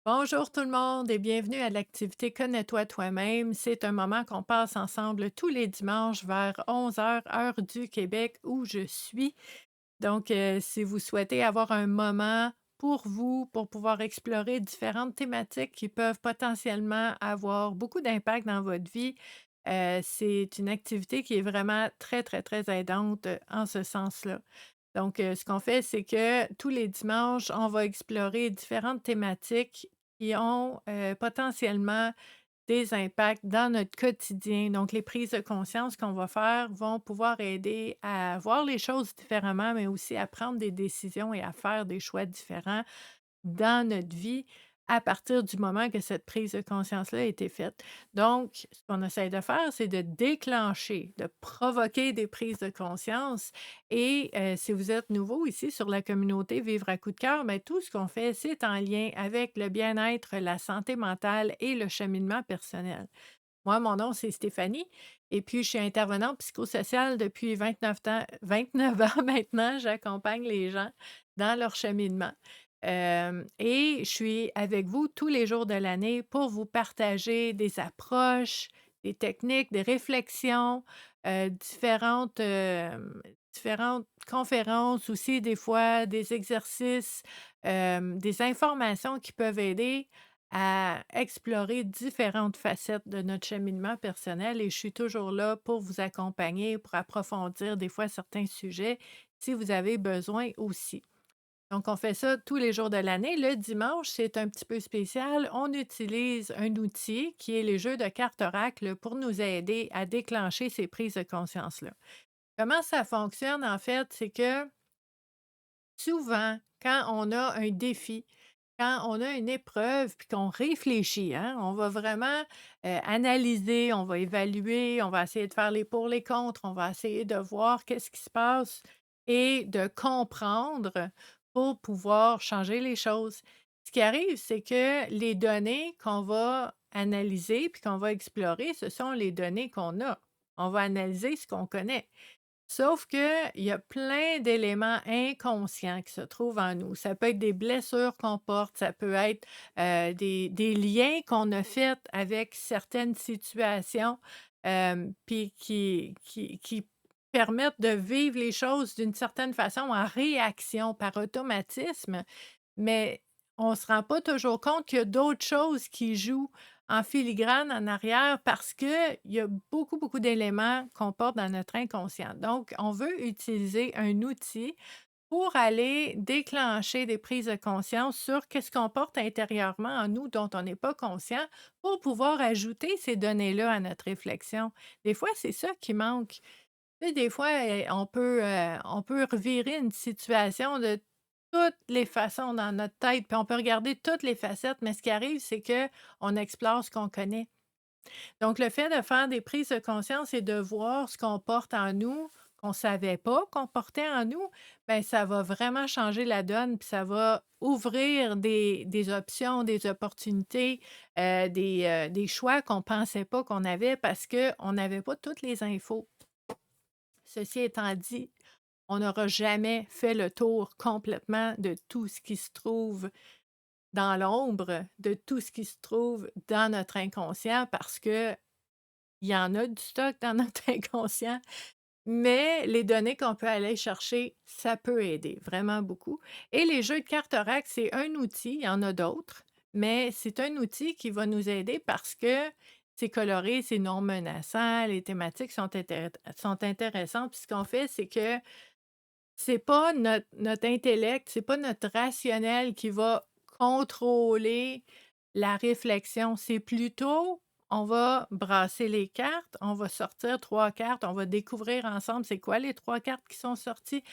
Bonjour tout le monde et bienvenue à l'activité Connais-toi toi-même. C'est un moment qu'on passe ensemble tous les dimanches vers 11 heures, heure du Québec où je suis. Donc, si vous souhaitez avoir un moment pour vous, pour pouvoir explorer différentes thématiques qui peuvent potentiellement avoir beaucoup d'impact dans votre vie, c'est une activité qui est vraiment très, très, très aidante en ce sens-là. Donc, ce qu'on fait, c'est que tous les dimanches, on va explorer différentes thématiques qui ont potentiellement des impacts dans notre quotidien. Donc, les prises de conscience qu'on va faire vont pouvoir aider à voir les choses différemment, mais aussi à prendre des décisions et à faire des choix différents dans notre vie à partir du moment que cette prise de conscience-là a été faite. Donc, ce qu'on essaie de faire, c'est de déclencher, de provoquer des prises de conscience. Et si vous êtes nouveau ici sur la communauté Vivre à coup de cœur, bien, tout ce qu'on fait, c'est en lien avec le bien-être, la santé mentale et le cheminement personnel. Moi, mon nom, c'est Stéphanie et puis je suis intervenante psychosociale depuis 29 ans maintenant. J'accompagne les gens dans leur cheminement. Et je suis avec vous tous les jours de l'année pour vous partager des approches, des techniques, des réflexions, différentes conférences aussi, des fois des exercices, des informations qui peuvent aider à explorer différentes facettes de notre cheminement personnel et je suis toujours là pour vous accompagner, pour approfondir des fois certains sujets si vous avez besoin aussi. Donc, on fait ça tous les jours de l'année. Le dimanche, c'est un petit peu spécial. On utilise un outil qui est les jeux de cartes oracle pour nous aider à déclencher ces prises de conscience-là. Comment ça fonctionne, en fait, c'est que souvent, quand on a un défi, quand on a une épreuve, puis qu'on réfléchit, hein, on va vraiment, analyser, on va évaluer, on va essayer de faire les pour, les contre, on va essayer de voir qu'est-ce qui se passe et de comprendre pour pouvoir changer les choses. Ce qui arrive, c'est que les données qu'on va analyser puis qu'on va explorer, ce sont les données qu'on a. On va analyser ce qu'on connaît. Sauf qu'il y a plein d'éléments inconscients qui se trouvent en nous. Ça peut être des blessures qu'on porte, ça peut être, des liens qu'on a faits avec certaines situations, puis qui permettent de vivre les choses d'une certaine façon en réaction, par automatisme. Mais on ne se rend pas toujours compte qu'il y a d'autres choses qui jouent en filigrane en arrière parce qu'il y a beaucoup, beaucoup d'éléments qu'on porte dans notre inconscient. Donc, on veut utiliser un outil pour aller déclencher des prises de conscience sur qu'est-ce qu'on porte intérieurement en nous dont on n'est pas conscient pour pouvoir ajouter ces données-là à notre réflexion. Des fois, c'est ça qui manque. Tu sais, des fois, on peut revirer une situation de toutes les façons dans notre tête, puis on peut regarder toutes les facettes, mais ce qui arrive, c'est que on explore ce qu'on connaît. Donc le fait de faire des prises de conscience et de voir ce qu'on porte en nous, qu'on savait pas qu'on portait en nous, ben ça va vraiment changer la donne, puis ça va ouvrir des options, des opportunités, des choix qu'on pensait pas qu'on avait parce qu'on n'avait pas toutes les infos. Ceci étant dit, on n'aura jamais fait le tour complètement de tout ce qui se trouve dans l'ombre, de tout ce qui se trouve dans notre inconscient parce qu'il y en a du stock dans notre inconscient, mais les données qu'on peut aller chercher, ça peut aider vraiment beaucoup. Et les jeux de cartes oracle, c'est un outil, il y en a d'autres, mais c'est un outil qui va nous aider parce que c'est coloré, c'est non menaçant, les thématiques sont intéressantes. Puis ce qu'on fait, c'est que c'est pas notre intellect, c'est pas notre rationnel qui va contrôler la réflexion. C'est plutôt, on va brasser les cartes, on va sortir 3 cartes, on va découvrir ensemble c'est quoi les 3 cartes qui sont sorties,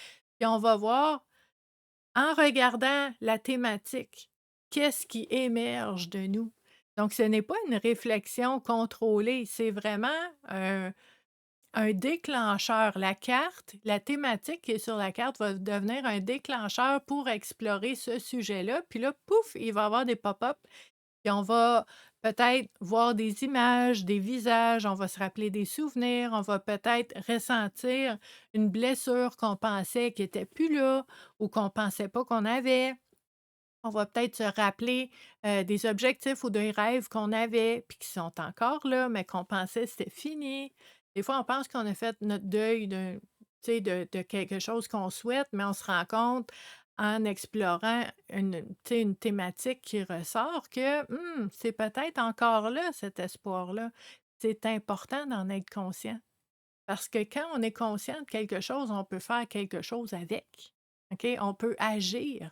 puis on va voir, en regardant la thématique, qu'est-ce qui émerge de nous. Donc ce n'est pas une réflexion contrôlée, c'est vraiment un déclencheur. La carte, la thématique qui est sur la carte va devenir un déclencheur pour explorer ce sujet-là. Puis là, pouf, il va y avoir des pop-up. Puis on va peut-être voir des images, des visages, on va se rappeler des souvenirs, on va peut-être ressentir une blessure qu'on pensait qui était plus là ou qu'on pensait pas qu'on avait. On va peut-être se rappeler, des objectifs ou des rêves qu'on avait, puis qui sont encore là, mais qu'on pensait c'était fini. Des fois, on pense qu'on a fait notre deuil d'un tu sais, de quelque chose qu'on souhaite, mais on se rend compte en explorant tu sais, une thématique qui ressort que, c'est peut-être encore là, cet espoir-là. C'est important d'en être conscient. Parce que quand on est conscient de quelque chose, on peut faire quelque chose avec. OK? On peut agir.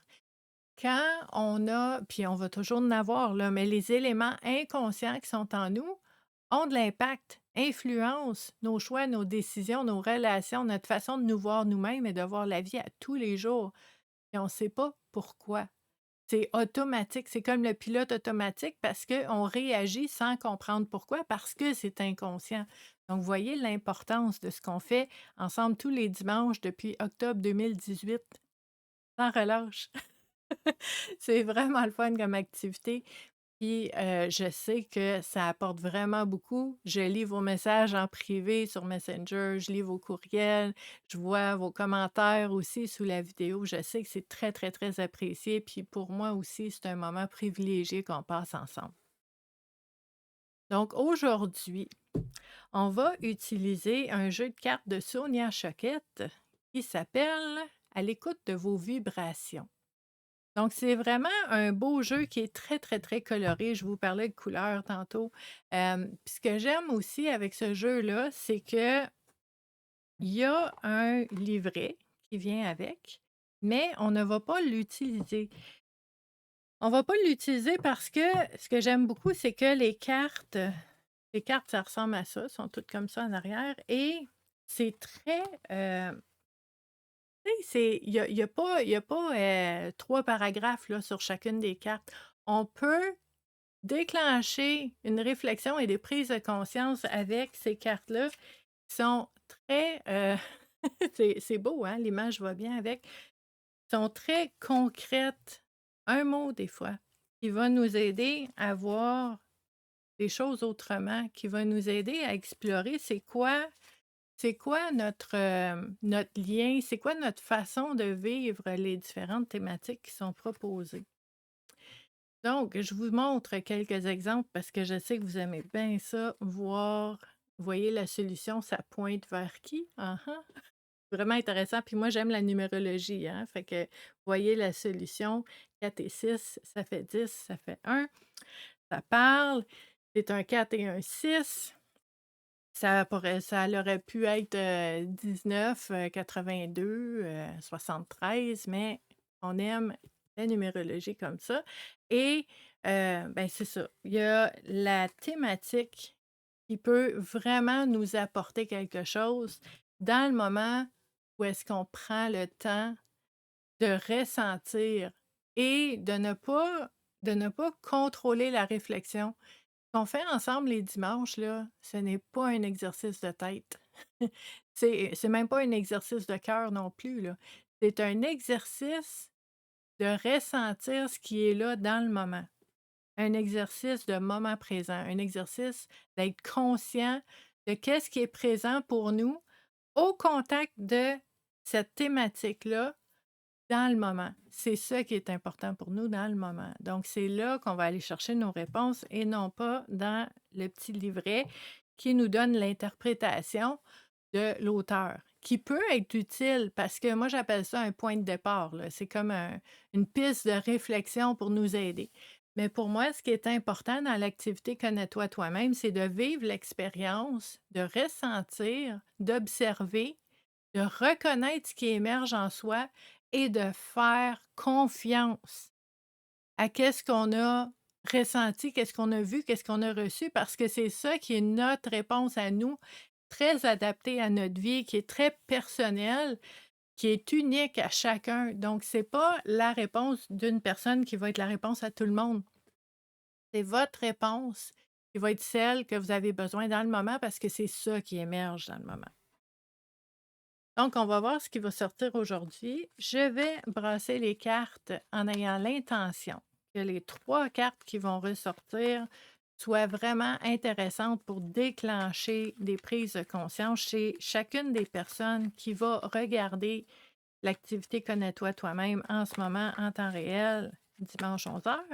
Quand on a puis on va toujours en avoir là, mais les éléments inconscients qui sont en nous ont de l'impact, influencent nos choix, nos décisions, nos relations, notre façon de nous voir nous-mêmes et de voir la vie à tous les jours et on ne sait pas pourquoi. C'est automatique, c'est comme le pilote automatique parce qu'on réagit sans comprendre pourquoi, parce que c'est inconscient. Donc, vous voyez l'importance de ce qu'on fait ensemble tous les dimanches depuis octobre 2018, sans relâche. C'est vraiment le fun comme activité. Puis, je sais que ça apporte vraiment beaucoup. Je lis vos messages en privé sur Messenger, je lis vos courriels, je vois vos commentaires aussi sous la vidéo. Je sais que c'est très, très, très apprécié. Puis pour moi aussi, c'est un moment privilégié qu'on passe ensemble. Donc aujourd'hui, on va utiliser un jeu de cartes de Sonia Choquette qui s'appelle À l'écoute de vos vibrations. Donc, c'est vraiment un beau jeu qui est très, très, très coloré. Je vous parlais de couleurs tantôt. Puis ce que j'aime aussi avec ce jeu-là, c'est que il y a un livret qui vient avec, mais on ne va pas l'utiliser. On va pas l'utiliser parce que ce que j'aime beaucoup, c'est que les cartes, ça ressemble à ça, sont toutes comme ça en arrière et c'est très, tu sais, il y a pas, 3 paragraphes là, sur chacune des cartes. On peut déclencher une réflexion et des prises de conscience avec ces cartes-là qui sont très, c'est beau, hein, l'image va bien avec, sont très concrètes. Un mot des fois, qui va nous aider à voir les choses autrement, qui va nous aider à explorer c'est quoi notre lien, c'est quoi notre façon de vivre les différentes thématiques qui sont proposées. Donc, je vous montre quelques exemples parce que je sais que vous aimez bien ça, voir, vous voyez la solution, ça pointe vers qui? Ah ah, vraiment intéressant. Puis moi, j'aime la numérologie, hein? Fait que, voyez la solution, 4 et 6, ça fait 10, ça fait 1. Ça parle, c'est un 4 et un 6. Ça aurait pu être 19, 82, 73, mais on aime la numérologie comme ça. Et ben, c'est ça. Il y a la thématique qui peut vraiment nous apporter quelque chose dans le moment où est-ce qu'on prend le temps de ressentir et de ne pas contrôler la réflexion. Ce qu'on fait ensemble les dimanches, là, ce n'est pas un exercice de tête. C'est même pas un exercice de cœur non plus, là. C'est un exercice de ressentir ce qui est là dans le moment. Un exercice de moment présent, un exercice d'être conscient de qu'est-ce qui est présent pour nous au contact de cette thématique-là dans le moment. C'est ça qui est important pour nous dans le moment. Donc, c'est là qu'on va aller chercher nos réponses et non pas dans le petit livret qui nous donne l'interprétation de l'auteur, qui peut être utile parce que moi, j'appelle ça un point de départ, là. C'est comme une piste de réflexion pour nous aider. Mais pour moi, ce qui est important dans l'activité Connais-toi toi-même, c'est de vivre l'expérience, de ressentir, d'observer, de reconnaître ce qui émerge en soi et de faire confiance à qu'est-ce qu'on a ressenti, qu'est-ce qu'on a vu, qu'est-ce qu'on a reçu, parce que c'est ça qui est notre réponse à nous, très adaptée à notre vie, qui est très personnelle, qui est unique à chacun. Donc, c'est pas la réponse d'une personne qui va être la réponse à tout le monde. C'est votre réponse qui va être celle que vous avez besoin dans le moment parce que c'est ça qui émerge dans le moment. Donc, on va voir ce qui va sortir aujourd'hui. Je vais brasser les cartes en ayant l'intention que les 3 cartes qui vont ressortir soient vraiment intéressantes pour déclencher des prises de conscience chez chacune des personnes qui va regarder l'activité Connais-toi toi-même en ce moment en temps réel. dimanche 11 heures,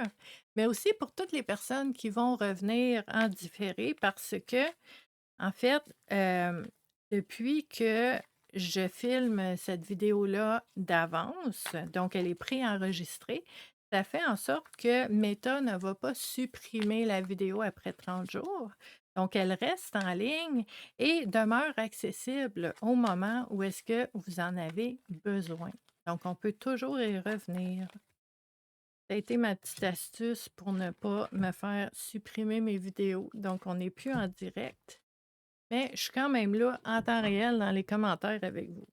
mais aussi pour toutes les personnes qui vont revenir en différé parce que, en fait, depuis que je filme cette vidéo-là d'avance, donc elle est préenregistrée, ça fait en sorte que Meta ne va pas supprimer la vidéo après 30 jours. Donc elle reste en ligne et demeure accessible au moment où est-ce que vous en avez besoin. Donc on peut toujours y revenir. Ça a été ma petite astuce pour ne pas me faire supprimer mes vidéos. Donc on n'est plus en direct. Mais je suis quand même là en temps réel dans les commentaires avec vous.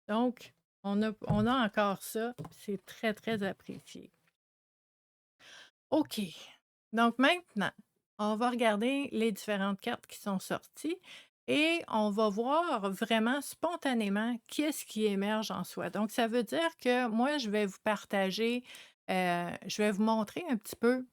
Donc, on a encore ça, c'est très, très apprécié. OK. Donc maintenant, on va regarder les différentes cartes qui sont sorties et on va voir vraiment spontanément qu'est-ce qui émerge en soi. Donc, ça veut dire que moi, je vais vous partager, je vais vous montrer un petit peu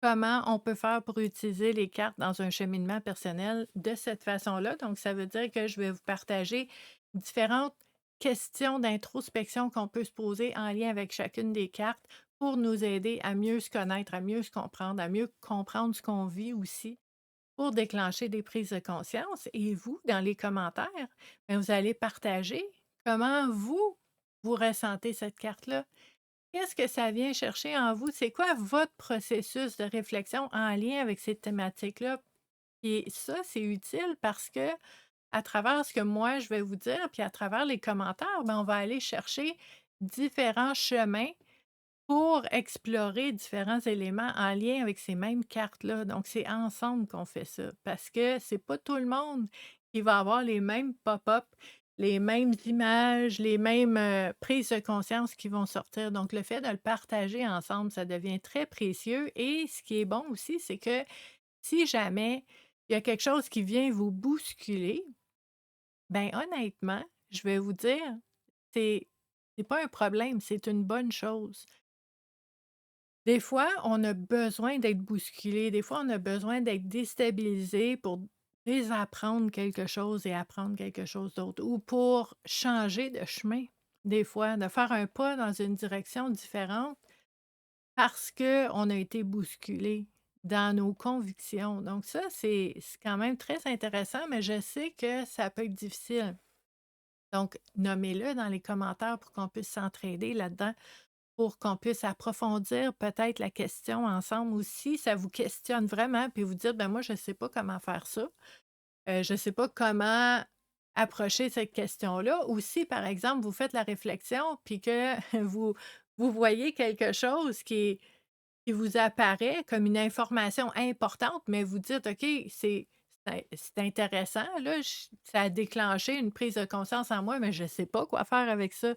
comment on peut faire pour utiliser les cartes dans un cheminement personnel de cette façon-là? Donc, ça veut dire que je vais vous partager différentes questions d'introspection qu'on peut se poser en lien avec chacune des cartes pour nous aider à mieux se connaître, à mieux se comprendre, à mieux comprendre ce qu'on vit aussi, pour déclencher des prises de conscience. Et vous, dans les commentaires, ben, vous allez partager comment vous, vous ressentez cette carte-là. Qu'est-ce que ça vient chercher en vous? C'est quoi votre processus de réflexion en lien avec ces thématiques-là? Et ça, c'est utile parce que à travers ce que moi je vais vous dire, puis à travers les commentaires, ben, on va aller chercher différents chemins pour explorer différents éléments en lien avec ces mêmes cartes-là. Donc, c'est ensemble qu'on fait ça parce que c'est pas tout le monde qui va avoir les mêmes pop-up, les mêmes images, les mêmes prises de conscience qui vont sortir. Donc, le fait de le partager ensemble, ça devient très précieux. Et ce qui est bon aussi, c'est que si jamais il y a quelque chose qui vient vous bousculer, ben honnêtement, je vais vous dire, c'est c'est pas un problème, c'est une bonne chose. Des fois, on a besoin d'être bousculé, des fois, on a besoin d'être déstabilisé pour désapprendre quelque chose et apprendre quelque chose d'autre ou pour changer de chemin, des fois, de faire un pas dans une direction différente parce qu'on a été bousculé dans nos convictions. Donc ça, c'est quand même très intéressant, mais je sais que ça peut être difficile. Donc, nommez-le dans les commentaires pour qu'on puisse s'entraider là-dedans pour qu'on puisse approfondir peut-être la question ensemble aussi. Ça vous questionne vraiment, puis vous dites: «Ben, moi, je ne sais pas comment faire ça. Je ne sais pas comment approcher cette question-là». Ou si, par exemple, vous faites la réflexion, puis que vous voyez quelque chose qui vous apparaît comme une information importante, mais vous dites: «OK, c'est intéressant, là, ça a déclenché une prise de conscience en moi, mais je ne sais pas quoi faire avec ça».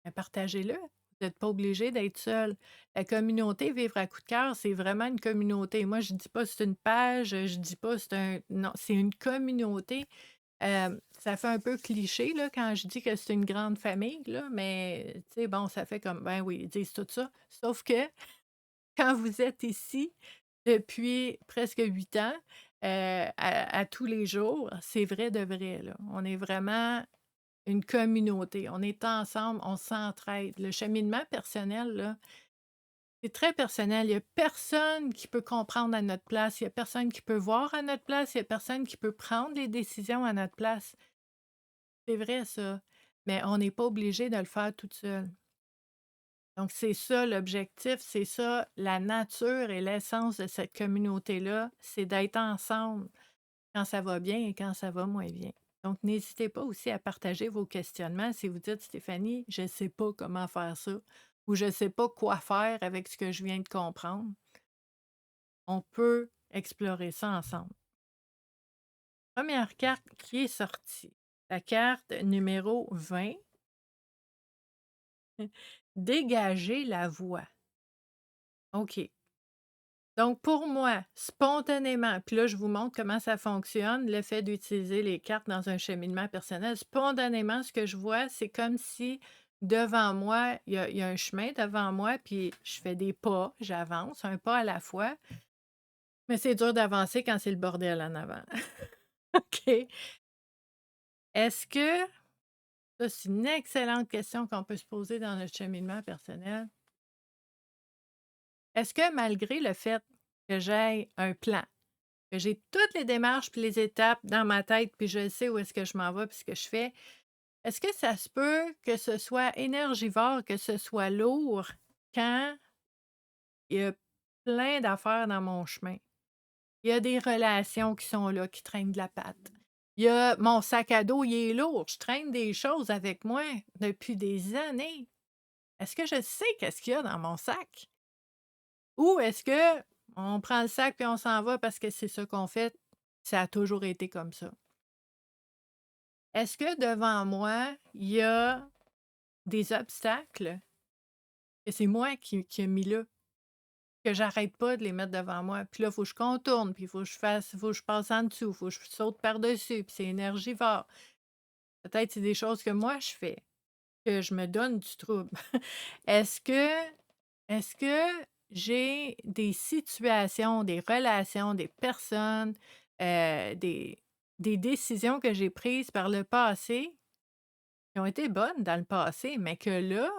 Ben, partagez-le. Vous n'êtes pas obligé d'être seul. La communauté Vivre à coup de cœur, c'est vraiment une communauté. Moi, je ne dis pas c'est une page, je dis pas c'est un non, c'est une communauté. Ça fait un peu cliché, là, quand je dis que c'est une grande famille, là, mais tu sais, bon, ça fait comme, ben oui, ils disent tout ça. Sauf que quand vous êtes ici depuis presque 8 ans, à tous les jours, c'est vrai de vrai, là. On est vraiment une communauté. On est ensemble, on s'entraide. Le cheminement personnel, là, c'est très personnel. Il y a personne qui peut comprendre à notre place. Il y a personne qui peut voir à notre place. Il y a personne qui peut prendre les décisions à notre place. C'est vrai, ça. Mais on n'est pas obligé de le faire toute seule. Donc, c'est ça l'objectif, c'est ça la nature et l'essence de cette communauté-là, c'est d'être ensemble quand ça va bien et quand ça va moins bien. Donc, n'hésitez pas aussi à partager vos questionnements. Si vous dites: «Stéphanie, je ne sais pas comment faire ça» ou «Je ne sais pas quoi faire avec ce que je viens de comprendre», on peut explorer ça ensemble. Première carte qui est sortie, la carte numéro 20, dégager la voie. OK. Donc pour moi, spontanément, puis là, je vous montre comment ça fonctionne, le fait d'utiliser les cartes dans un cheminement personnel. Spontanément, ce que je vois, c'est comme si devant moi, il y a un chemin devant moi, puis je fais des pas, j'avance, un pas à la fois, mais c'est dur d'avancer quand c'est le bordel en avant. OK. Est-ce que, ça, c'est une excellente question qu'on peut se poser dans notre cheminement personnel. est-ce que malgré le fait que j'aie un plan, que j'ai toutes les démarches puis les étapes dans ma tête, puis je sais où est-ce que je m'en vais puis ce que je fais, est-ce que ça se peut que ce soit énergivore, que ce soit lourd quand il y a plein d'affaires dans mon chemin? Il y a des relations qui sont là, qui traînent de la patte. Il y a mon sac à dos, il est lourd. Je traîne des choses avec moi depuis des années. Est-ce que je sais qu'est-ce qu'il y a dans mon sac? Ou est-ce que on prend le sac puis on s'en va parce que c'est ça qu'on fait, ça a toujours été comme ça? Est-ce que devant moi, il y a des obstacles que c'est moi qui ai mis là, que j'arrête pas de les mettre devant moi? Puis là, il faut que je contourne, puis il faut que je passe en dessous, il faut que je saute par-dessus, puis c'est énergivore. Peut-être c'est des choses que moi je fais, que je me donne du trouble. Est-ce que est-ce que j'ai des situations, des relations, des personnes, des décisions que j'ai prises par le passé qui ont été bonnes dans le passé, mais que là,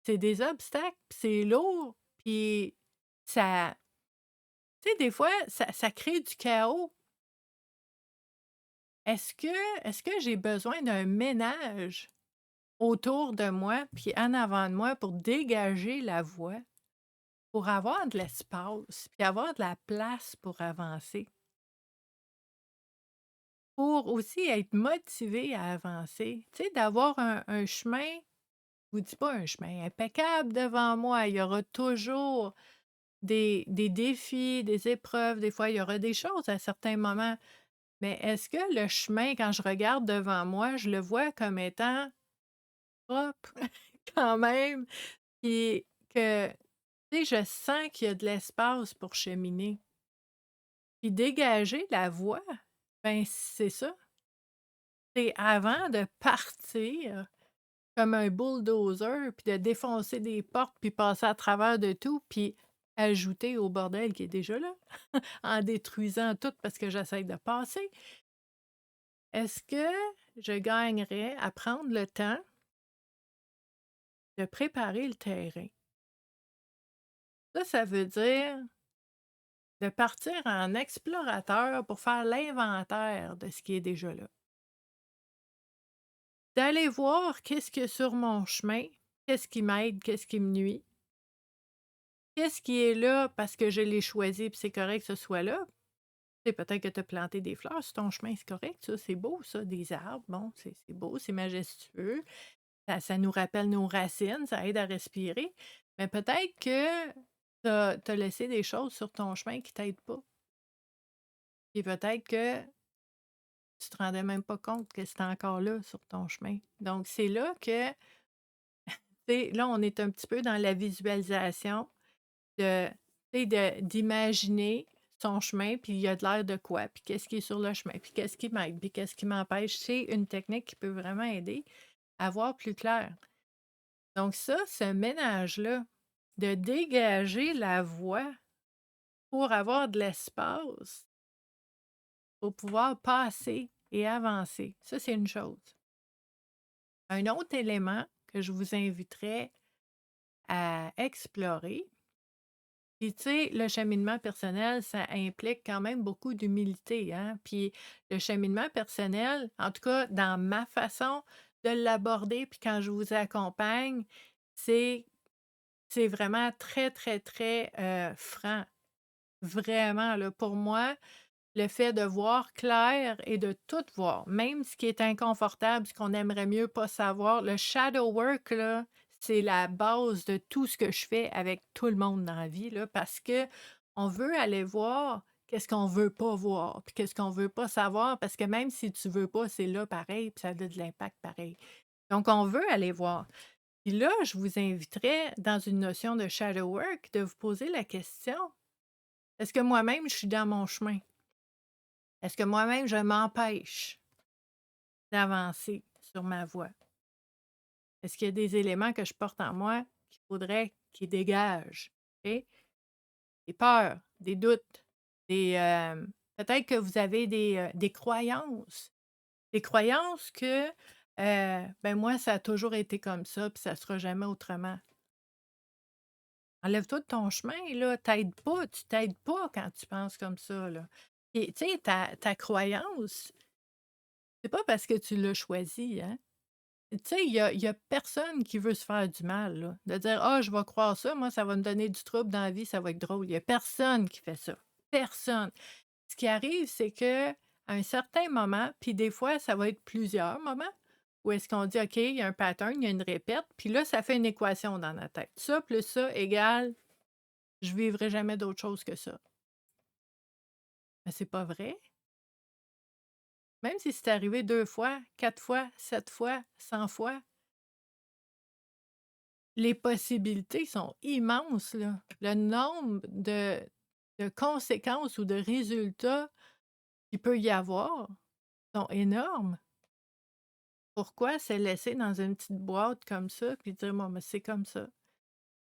c'est des obstacles, puis c'est lourd, puis ça tu sais, des fois, ça crée du chaos. Est-ce que j'ai besoin d'un ménage autour de moi, puis en avant de moi pour dégager la voie, pour avoir de l'espace, puis avoir de la place pour avancer, pour aussi être motivé à avancer. Tu sais, d'avoir un chemin, je vous dis pas un chemin impeccable devant moi, il y aura toujours des défis, des épreuves, des fois, il y aura des choses à certains moments, mais est-ce que le chemin, quand je regarde devant moi, je le vois comme étant propre quand même, puis que tu sais, je sens qu'il y a de l'espace pour cheminer. Puis dégager la voie, ben, c'est ça. C'est avant de partir comme un bulldozer, puis de défoncer des portes, puis passer à travers de tout, puis ajouter au bordel qui est déjà là, en détruisant tout parce que j'essaie de passer. Est-ce que je gagnerais à prendre le temps de préparer le terrain? Ça veut dire de partir en explorateur pour faire l'inventaire de ce qui est déjà là. D'aller voir qu'est-ce qu'il y a sur mon chemin, qu'est-ce qui m'aide, qu'est-ce qui me nuit, qu'est-ce qui est là parce que je l'ai choisi puis c'est correct que ce soit là. Tu sais, peut-être que tu as planté des fleurs sur ton chemin, c'est correct, ça, c'est beau ça, des arbres, bon, c'est beau, c'est majestueux, ça nous rappelle nos racines, ça aide à respirer, mais peut-être que tu as laissé des choses sur ton chemin qui t'aident pas et peut-être que tu te rendais même pas compte que c'était encore là sur ton chemin. Donc c'est là que, tu sais, là, on est un petit peu dans la visualisation de, tu sais, d'imaginer son chemin, puis il y a de l'air de quoi, puis qu'est-ce qui est sur le chemin, puis qu'est-ce qui m'aide, puis qu'est-ce qui m'empêche. C'est une technique qui peut vraiment aider à voir plus clair. Donc ça, ce ménage-là, de dégager la voie pour avoir de l'espace, pour pouvoir passer et avancer, ça, c'est une chose. Un autre élément que je vous inviterais à explorer, puis tu sais, le cheminement personnel, ça implique quand même beaucoup d'humilité, hein. Puis le cheminement personnel, en tout cas dans ma façon de l'aborder, puis quand je vous accompagne, c'est c'est vraiment très, très, très, franc. Vraiment là, pour moi, le fait de voir clair et de tout voir, même ce qui est inconfortable, ce qu'on aimerait mieux pas savoir, le shadow work là, c'est la base de tout ce que je fais avec tout le monde dans la vie là, parce que on veut aller voir qu'est-ce qu'on veut pas voir, puis qu'est-ce qu'on veut pas savoir, parce que même si tu veux pas, c'est là pareil, puis ça a de l'impact pareil. Donc on veut aller voir. Puis là, je vous inviterais dans une notion de shadow work, de vous poser la question: «Est-ce que moi-même je suis dans mon chemin? Est-ce que moi-même je m'empêche d'avancer sur ma voie? Est-ce qu'il y a des éléments que je porte en moi qu'il faudrait qu'ils dégagent?» OK? Des peurs, des doutes, peut-être que vous avez des croyances que, ben, moi ça a toujours été comme ça, puis ça sera jamais autrement. Enlève-toi de ton chemin, là, tu t'aides pas quand tu penses comme ça, là. Et tu sais, ta croyance, c'est pas parce que tu l'as choisie, hein. Tu sais, il y a personne qui veut se faire du mal, là. De dire: «Ah, je vais croire ça, moi, ça va me donner du trouble dans la vie, ça va être drôle». Il y a personne qui fait ça. Personne. Ce qui arrive, c'est que à un certain moment, puis des fois, ça va être plusieurs moments, où est-ce qu'on dit: «OK, il y a un pattern, il y a une répète», puis là, ça fait une équation dans notre tête. Ça plus ça égale je vivrai jamais d'autre chose que ça. Mais c'est pas vrai. Même si c'est arrivé 2 fois, 4 fois, 7 fois, 100 fois, les possibilités sont immenses, là. Le nombre de conséquences ou de résultats qu'il peut y avoir sont énormes. Pourquoi se laisser dans une petite boîte comme ça, puis dire: «Bon, ben, c'est comme ça».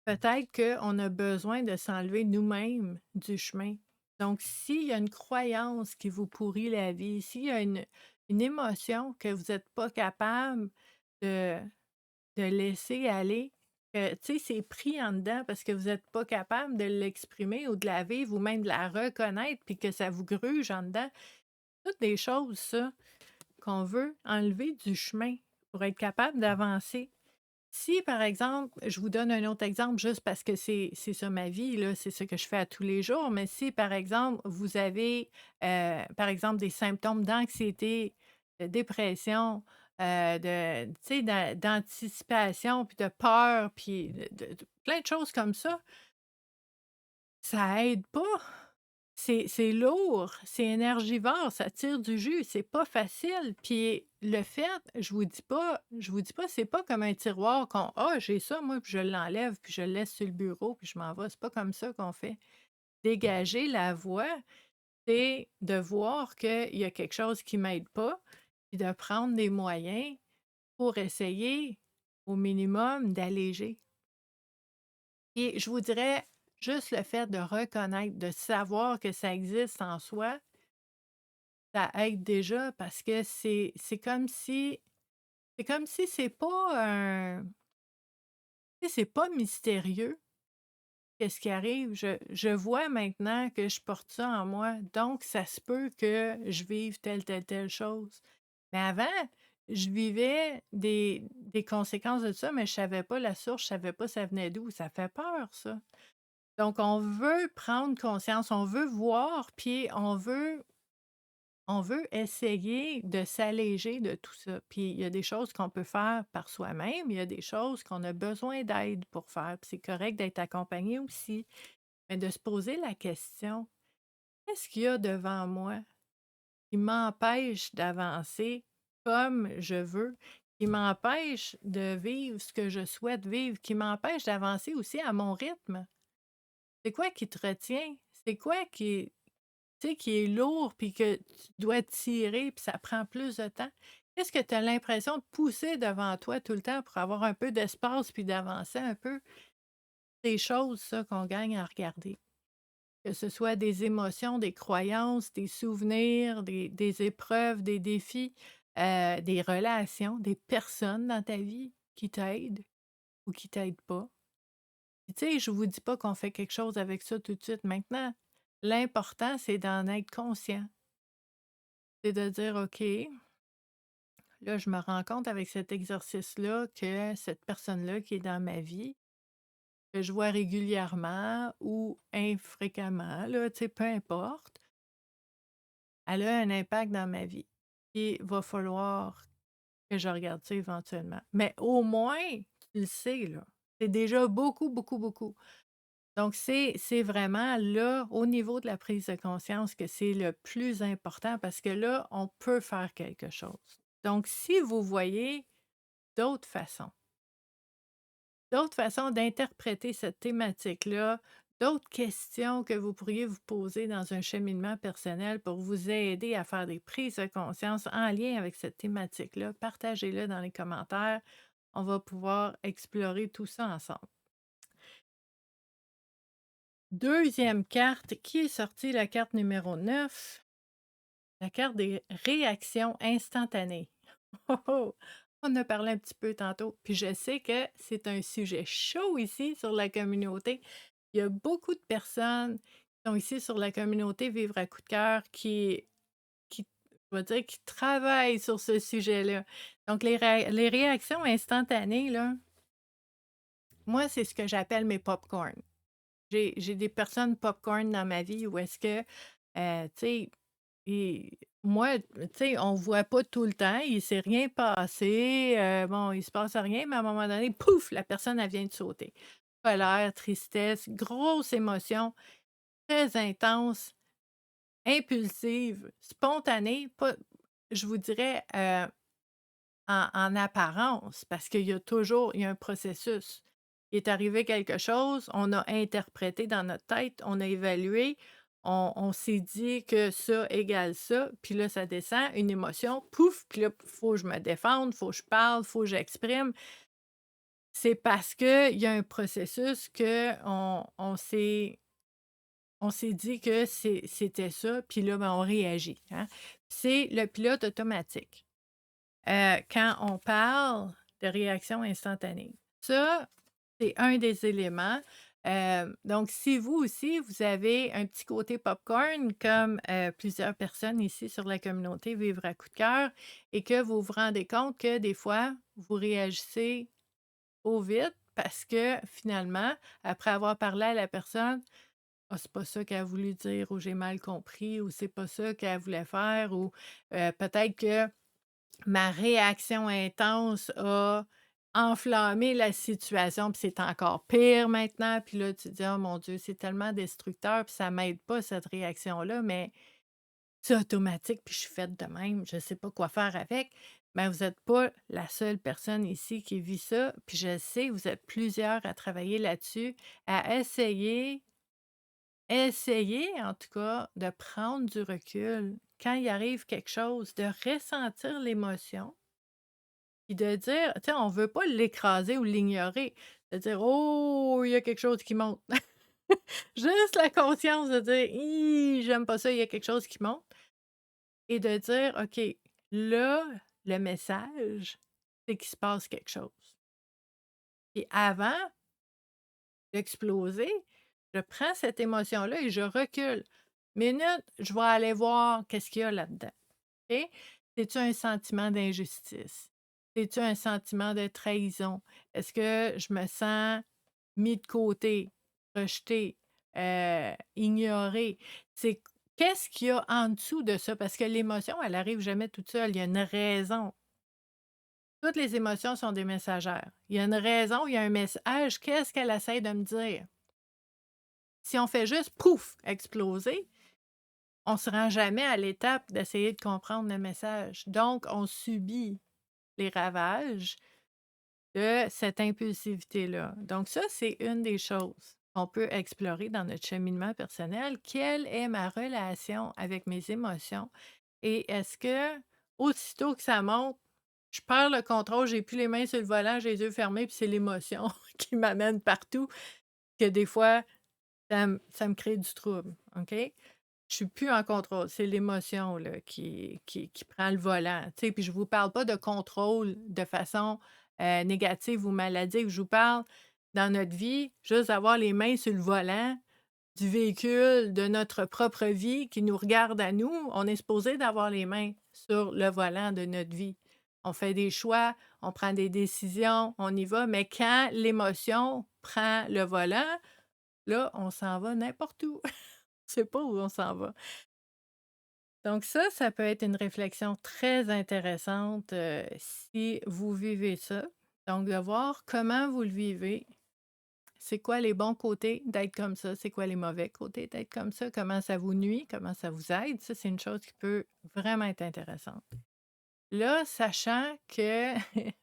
Peut-être qu'on a besoin de s'enlever nous-mêmes du chemin. Donc s'il y a une croyance qui vous pourrit la vie, s'il y a une émotion que vous êtes pas capable de laisser aller, que, tu sais, c'est pris en dedans parce que vous êtes pas capable de l'exprimer ou de la vivre ou même de la reconnaître, puis que ça vous gruge en dedans. Toutes des choses, ça, qu'on veut enlever du chemin pour être capable d'avancer. Si, par exemple, je vous donne un autre exemple juste parce que c'est ça ma vie, là, c'est ça que je fais à tous les jours, mais si, par exemple, vous avez, par exemple, des symptômes d'anxiété, de dépression, tu sais, d'anticipation, puis de peur, puis de plein de choses comme ça aide pas. C'est lourd, c'est énergivore, ça tire du jus, c'est pas facile. Puis le fait, je vous dis pas, c'est pas comme un tiroir qu'on: «Ah, j'ai ça moi, puis je l'enlève, puis je le laisse sur le bureau, puis je m'en vais». C'est pas comme ça qu'on fait. Dégager la voie, c'est de voir qu'il y a quelque chose qui m'aide pas, puis de prendre des moyens pour essayer, au minimum, d'alléger. Et je vous dirais, juste le fait de reconnaître, de savoir que ça existe en soi, ça aide déjà parce que c'est comme si c'est pas un tu sais, c'est pas mystérieux qu'est-ce qui arrive. Je vois maintenant que je porte ça en moi, donc ça se peut que je vive telle, telle, telle chose. Mais avant, je vivais des conséquences de ça, mais je savais pas la source, je savais pas ça venait d'où. Ça fait peur ça. Donc on veut prendre conscience, on veut voir, puis on veut essayer de s'alléger de tout ça. Puis il y a des choses qu'on peut faire par soi-même, il y a des choses qu'on a besoin d'aide pour faire, puis c'est correct d'être accompagné aussi. Mais de se poser la question: «Qu'est-ce qu'il y a devant moi qui m'empêche d'avancer comme je veux, qui m'empêche de vivre ce que je souhaite vivre, qui m'empêche d'avancer aussi à mon rythme?» C'est quoi qui te retient? C'est quoi qui tu sais, qui est lourd puis que tu dois tirer puis ça prend plus de temps? Qu'est-ce que tu as l'impression de pousser devant toi tout le temps pour avoir un peu d'espace puis d'avancer un peu? Des choses, ça, qu'on gagne à regarder. Que ce soit des émotions, des croyances, des souvenirs, des épreuves, des défis, des relations, des personnes dans ta vie qui t'aident ou qui t'aident pas. Puis tu sais, je vous dis pas qu'on fait quelque chose avec ça tout de suite maintenant. L'important, c'est d'en être conscient. C'est de dire: «OK, là, je me rends compte avec cet exercice-là que cette personne-là qui est dans ma vie, que je vois régulièrement ou infréquemment, là, tu sais, peu importe, elle a un impact dans ma vie. Il va falloir que je regarde ça éventuellement». Mais au moins, tu le sais, là. C'est déjà beaucoup, beaucoup, beaucoup. Donc c'est vraiment là, au niveau de la prise de conscience, que c'est le plus important parce que là, on peut faire quelque chose. Donc si vous voyez d'autres façons d'autres façons d'interpréter cette thématique-là, d'autres questions que vous pourriez vous poser dans un cheminement personnel pour vous aider à faire des prises de conscience en lien avec cette thématique-là, partagez-le dans les commentaires. On va pouvoir explorer tout ça ensemble. Deuxième carte, qui est sortie? La carte numéro 9, la carte des réactions instantanées. Oh, oh! On a parlé un petit peu tantôt, puis je sais que c'est un sujet chaud ici sur la communauté. Il y a beaucoup de personnes qui sont ici sur la communauté Vivre à coup de cœur qui je vais dire, qui travaillent sur ce sujet-là. Donc les réactions instantanées, là, moi, c'est ce que j'appelle mes pop-corn. J'ai des personnes popcorn dans ma vie où est-ce que, tu sais, moi, tu sais, on voit pas tout le temps, il s'est rien passé, bon, il se passe rien, mais à un moment donné, pouf, la personne, elle vient de sauter. Colère, tristesse, grosse émotion, très intense, impulsive, spontanée, pas je vous dirais, en apparence, parce qu'il y a un processus. Il est arrivé quelque chose, on a interprété dans notre tête, on a évalué, on s'est dit que ça égale ça, puis là, ça descend, une émotion, pouf, puis là, faut que je me défende, faut que je parle, faut que j'exprime. C'est parce qu'il y a un processus qu'on s'est dit que c'était ça, puis là, ben, on réagit, hein. C'est le pilote automatique. Quand on parle de réaction instantanée. Ça, c'est un des éléments. Donc, si vous aussi, vous avez un petit côté popcorn, comme plusieurs personnes ici sur la communauté Vivre à coup de cœur, et que vous vous rendez compte que des fois, vous réagissez trop vite parce que finalement, après avoir parlé à la personne, ah, c'est pas ça qu'elle a voulu dire, ou j'ai mal compris, ou c'est pas ça qu'elle voulait faire, ou peut-être que ma réaction intense a enflammé la situation, puis c'est encore pire maintenant. Puis là, tu te dis: «Oh mon Dieu, c'est tellement destructeur, puis ça m'aide pas cette réaction-là, mais c'est automatique, puis je suis faite de même, je sais pas quoi faire avec». Mais vous êtes pas la seule personne ici qui vit ça, puis je sais, vous êtes plusieurs à travailler là-dessus, à essayer en tout cas de prendre du recul quand il arrive quelque chose, de ressentir l'émotion puis de dire, tu sais, on veut pas l'écraser ou l'ignorer, de dire: «Oh, il y a quelque chose qui monte». Juste la conscience de dire: «Hi, j'aime pas ça, il y a quelque chose qui monte» et de dire: «OK, là, le message, c'est qu'il se passe quelque chose». Et avant d'exploser, je prends cette émotion-là et je recule. Minute, je vais aller voir qu'est-ce qu'il y a là-dedans. OK? C'est-tu un sentiment d'injustice? C'est-tu un sentiment de trahison? Est-ce que je me sens mis de côté, rejeté, ignoré? C'est qu'est-ce qu'il y a en dessous de ça? Parce que l'émotion, elle arrive jamais toute seule. Il y a une raison. Toutes les émotions sont des messagères. Il y a une raison, il y a un message. Qu'est-ce qu'elle essaie de me dire? Si on fait juste pouf, exploser, on se rend jamais à l'étape d'essayer de comprendre le message. Donc, on subit les ravages de cette impulsivité-là. Donc ça, c'est une des choses qu'on peut explorer dans notre cheminement personnel. Quelle est ma relation avec mes émotions? Et est-ce que, aussitôt que ça monte, je perds le contrôle, j'ai plus les mains sur le volant, j'ai les yeux fermés, puis c'est l'émotion qui m'amène partout, que des fois, ça me crée du trouble, OK? Je suis plus en contrôle, c'est l'émotion là qui prend le volant, tu sais? Puis je vous parle pas de contrôle de façon, négative ou maladive. Je vous parle dans notre vie, juste avoir les mains sur le volant du véhicule de notre propre vie qui nous regarde à nous. On est supposé d'avoir les mains sur le volant de notre vie. On fait des choix, on prend des décisions, on y va, mais quand l'émotion prend le volant, là, on s'en va n'importe où. On sait pas où on s'en va. Donc ça peut être une réflexion très intéressante, si vous vivez ça. Donc de voir comment vous le vivez. C'est quoi les bons côtés d'être comme ça? C'est quoi les mauvais côtés d'être comme ça? Comment ça vous nuit? Comment ça vous aide? Ça, c'est une chose qui peut vraiment être intéressante. Là, sachant que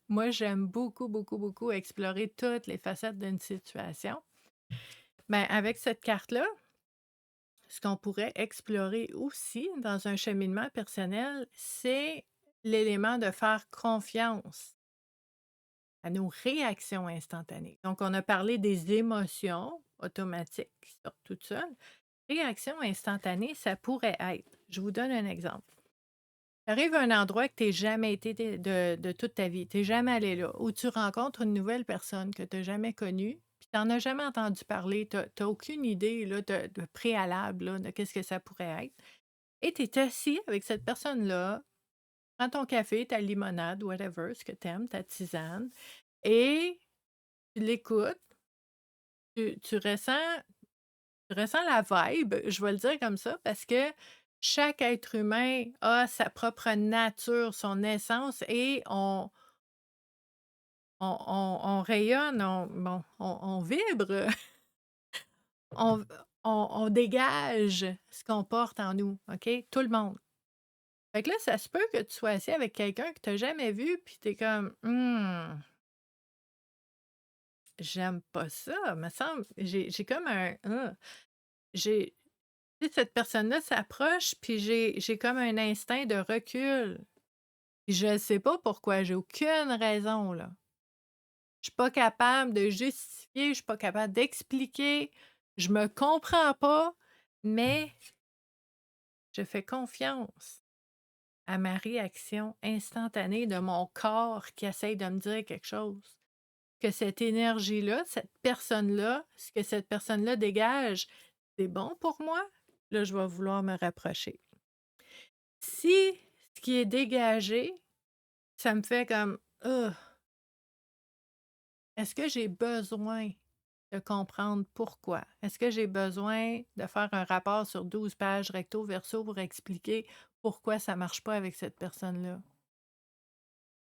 moi, j'aime beaucoup, beaucoup, beaucoup explorer toutes les facettes d'une situation, ben, avec cette carte-là, ce qu'on pourrait explorer aussi dans un cheminement personnel, c'est l'élément de faire confiance à nos réactions instantanées. Donc, on a parlé des émotions automatiques qui sortent toutes seules. Réaction instantanée, ça pourrait être, je vous donne un exemple. Arrive à un endroit que tu jamais été de toute ta vie, tu jamais allé là, où tu rencontres une nouvelle personne que tu jamais connue, puis tu as jamais entendu parler, tu aucune idée là, de préalable là, de qu'est-ce que ça pourrait être et tu es assis avec cette personne-là, prends ton café, ta limonade, whatever, ce que tu aimes, ta tisane et tu l'écoutes, tu ressens la vibe, je vais le dire comme ça, parce que chaque être humain a sa propre nature, son essence et on rayonne, on vibre, on on dégage ce qu'on porte en nous, OK? Tout le monde. Fait que là, ça se peut que tu sois assis avec quelqu'un que tu as jamais vu, puis tu es comme: j'aime pas ça, me semble j'ai comme un j'ai tu sais, cette personne-là s'approche, puis j'ai comme un instinct de recul. Je sais pas pourquoi, j'ai aucune raison, là. Je suis pas capable de justifier, je suis pas capable d'expliquer, je me comprends pas, mais je fais confiance à ma réaction instantanée de mon corps qui essaye de me dire quelque chose. Que cette énergie-là, cette personne-là, ce que cette personne-là dégage, c'est bon pour moi, là, je vais vouloir me rapprocher. Si ce qui est dégagé, ça me fait comme: «Ugh, est-ce que j'ai besoin de comprendre pourquoi? Est-ce que j'ai besoin de faire un rapport sur 12 pages recto verso pour expliquer pourquoi ça marche pas avec cette personne-là?»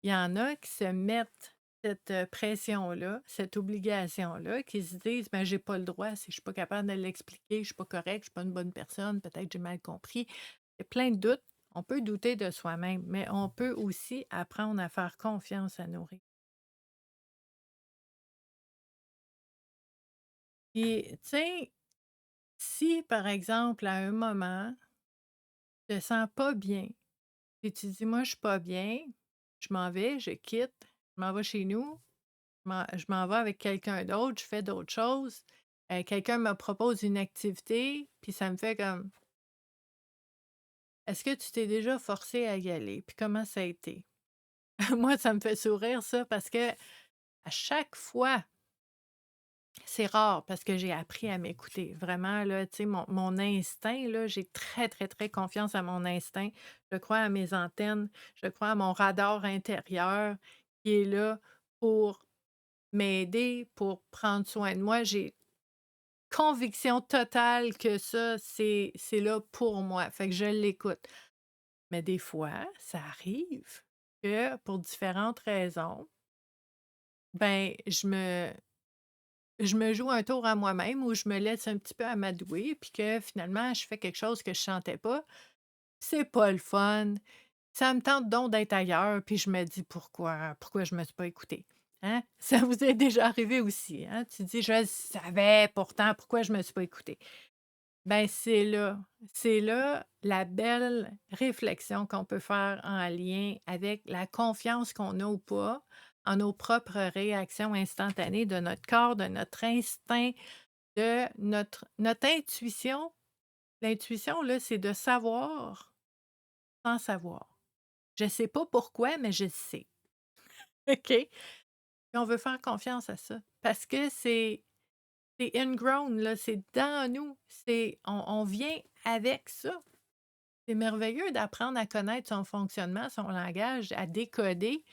Il y en a qui se mettent cette, pression-là, cette obligation-là, qui se disent: «Ben, j'ai pas le droit, si je suis pas capable de l'expliquer, je suis pas correct, je suis pas une bonne personne, peut-être j'ai mal compris». Il y a plein de doutes. On peut douter de soi-même, mais on peut aussi apprendre à faire confiance à nos ré puis, tu sais, si par exemple, à un moment, tu te sens pas bien, et tu dis: «Moi, je suis pas bien, je m'en vais, je quitte, je m'en vais chez nous». Je m'en vais avec quelqu'un d'autre, je fais d'autres choses. Quelqu'un me propose une activité, puis ça me fait comme: «Est-ce que tu t'es déjà forcé à y aller? Puis comment ça a été?» Moi, ça me fait sourire ça parce que à chaque fois c'est rare parce que j'ai appris à m'écouter. Vraiment là, tu sais, mon instinct là, j'ai très, très, très confiance à mon instinct. Je crois à mes antennes, je crois à mon radar intérieur qui est là pour m'aider, pour prendre soin de moi. J'ai conviction totale que ça, c'est là pour moi, fait que je l'écoute. Mais des fois, ça arrive que pour différentes raisons, ben, je me joue un tour à moi-même ou je me laisse un petit peu amadouer puis que finalement je fais quelque chose que je sentais pas. C'est pas le fun. Ça me tente donc d'être ailleurs, puis je me dis: «Pourquoi je me suis pas écoutée?» Hein? Ça vous est déjà arrivé aussi, hein? Tu dis: «Je le savais pourtant, pourquoi je me suis pas écoutée?» Ben, c'est là la belle réflexion qu'on peut faire en lien avec la confiance qu'on a ou pas en nos propres réactions instantanées de notre corps, de notre instinct, de notre intuition. L'intuition, là, c'est de savoir sans savoir. Je sais pas pourquoi, mais je sais. OK? Et on veut faire confiance à ça parce que c'est ingrown, là, c'est dans nous, on vient avec ça. C'est merveilleux d'apprendre à connaître son fonctionnement, son langage, à décoder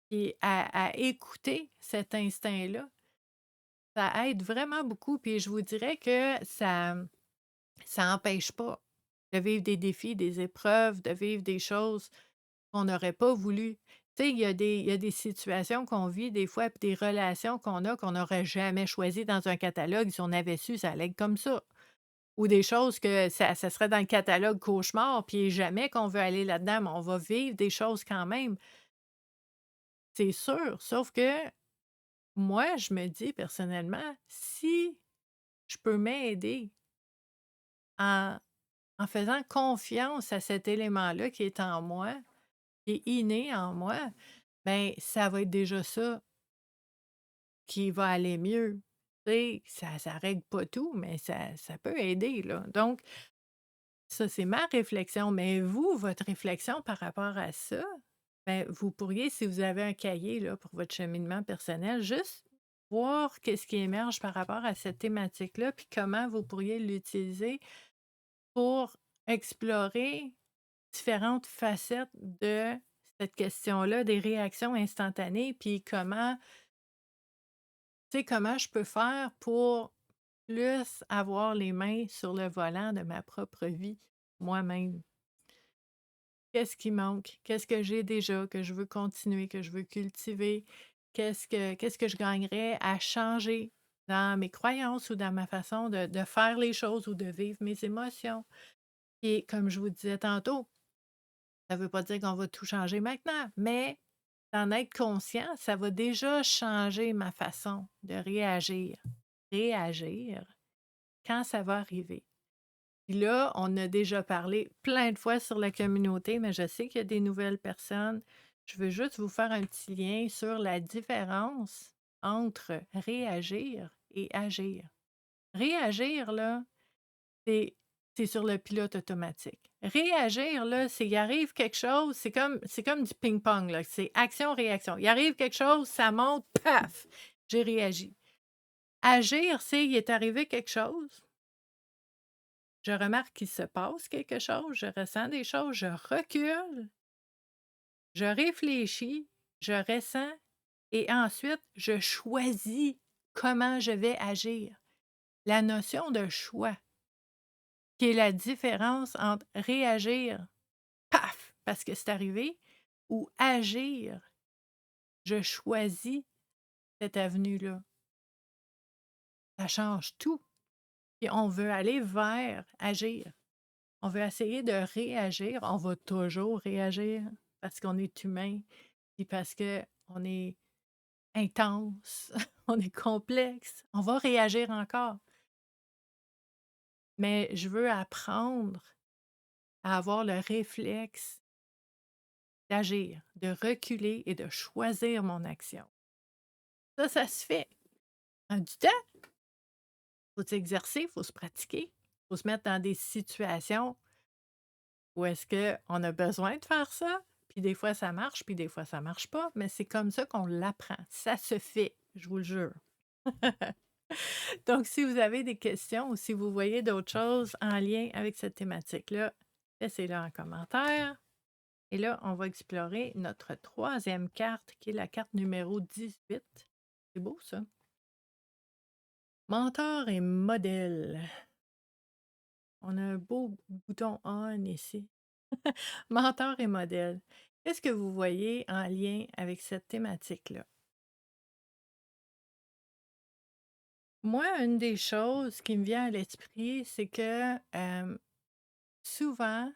et à écouter cet instinct-là. Ça aide vraiment beaucoup, puis je vous dirais que ça empêche pas de vivre des défis, des épreuves, de vivre des choses qu'on n'aurait pas voulu. Tu sais, il y a des situations qu'on vit des fois, puis des relations qu'on a qu'on n'aurait jamais choisies dans un catalogue. Si on avait su, ça allait être comme ça. Ou des choses que ça serait dans le catalogue cauchemar, puis jamais qu'on veut aller là-dedans, mais on va vivre des choses quand même, c'est sûr. Sauf que moi, je me dis personnellement, si je peux m'aider en faisant confiance à cet élément-là qui est en moi, qui est inné en moi, ben ça va être déjà ça qui va aller mieux. Tu sais, ça règle pas tout, mais ça peut aider, là. Donc Ça, c'est ma réflexion, mais vous, votre réflexion par rapport à ça, ben, vous pourriez, si vous avez un cahier là, pour votre cheminement personnel, juste voir qu'est-ce qui émerge par rapport à cette thématique-là, puis comment vous pourriez l'utiliser pour explorer différentes facettes de cette question-là, des réactions instantanées, puis comment, tu sais, comment je peux faire pour plus avoir les mains sur le volant de ma propre vie moi-même. Qu'est-ce qui manque? Qu'est-ce que j'ai déjà, que je veux continuer, que je veux cultiver? Qu'est-ce que je gagnerais à changer dans mes croyances ou dans ma façon de faire les choses ou de vivre mes émotions? Et comme je vous disais tantôt, ça ne veut pas dire qu'on va tout changer maintenant, mais d'en être conscient, ça va déjà changer ma façon de réagir. Réagir quand ça va arriver. Puis là, on a déjà parlé plein de fois sur la communauté, mais je sais qu'il y a des nouvelles personnes. Je veux juste vous faire un petit lien sur la différence entre réagir et agir. Réagir, là, c'est c'est sur le pilote automatique. Réagir, là, c'est il arrive quelque chose, c'est comme du ping-pong, là. C'est action-réaction. Il arrive quelque chose, ça monte, paf! J'ai réagi. Agir, c'est il est arrivé quelque chose. Je remarque qu'il se passe quelque chose, je ressens des choses, je recule, je réfléchis, je ressens et ensuite je choisis comment je vais agir. La notion de choix, qui est la différence entre réagir, paf, parce que c'est arrivé, ou agir, je choisis cette avenue-là. Ça change tout. Et on veut aller vers agir. On veut essayer de réagir. On va toujours réagir parce qu'on est humain, puis parce qu'on est intense, on est complexe. On va réagir encore. Mais je veux apprendre à avoir le réflexe d'agir, de reculer et de choisir mon action. Ça se fait. En du temps, il faut s'exercer, il faut se pratiquer, il faut se mettre dans des situations où est-ce qu'on a besoin de faire ça? Puis des fois, ça marche, puis des fois, ça marche pas, mais c'est comme ça qu'on l'apprend. Ça se fait, je vous le jure. Donc, si vous avez des questions ou si vous voyez d'autres choses en lien avec cette thématique-là, laissez-le en commentaire. Et là, on va explorer notre troisième carte, qui est la carte numéro 18. C'est beau, ça. Mentor et modèle. On a un beau bouton on ici. Mentor et modèle. Qu'est-ce que vous voyez en lien avec cette thématique-là? Moi, une des choses qui me vient à l'esprit, c'est que souvent, en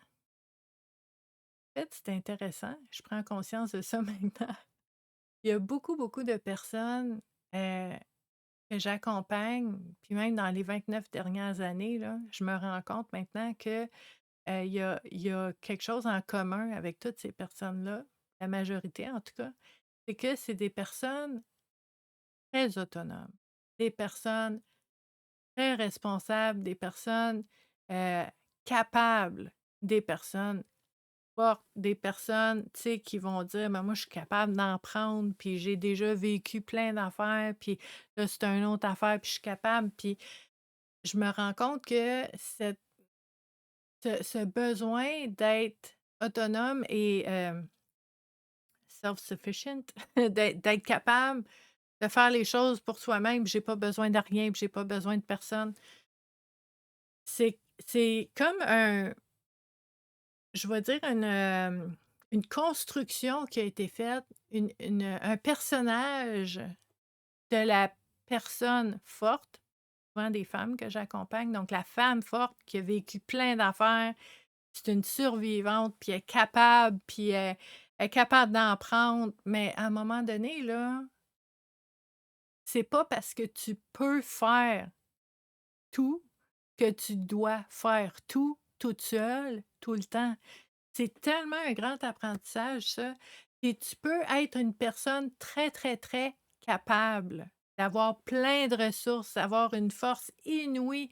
fait, c'est intéressant, je prends conscience de ça maintenant. Il y a beaucoup, beaucoup de personnes que j'accompagne, puis même dans les 29 dernières années, là, je me rends compte maintenant que il y a quelque chose en commun avec toutes ces personnes-là, la majorité en tout cas, c'est que c'est des personnes très autonomes, des personnes très responsables, des personnes, heu, capables, des personnes fortes, des personnes, tu sais, qui vont dire: «Ben, moi, je suis capable d'en prendre, puis j'ai déjà vécu plein d'affaires, puis là, c'est une autre affaire, puis je suis capable». Puis je me rends compte que ce besoin d'être autonome et self-sufficient, d'être capable de faire les choses pour soi-même, j'ai pas besoin de rien, puis j'ai pas besoin de personne. C'est comme je vais dire une construction qui a été faite, un personnage de la personne forte, souvent des femmes que j'accompagne, donc la femme forte qui a vécu plein d'affaires, c'est une survivante, puis elle est capable, puis elle est capable d'en prendre, mais à un moment donné, là, c'est pas parce que tu peux faire tout que tu dois faire tout, toute seule, tout le temps. C'est tellement un grand apprentissage, ça. Et tu peux être une personne très, très, très capable d'avoir plein de ressources, d'avoir une force inouïe,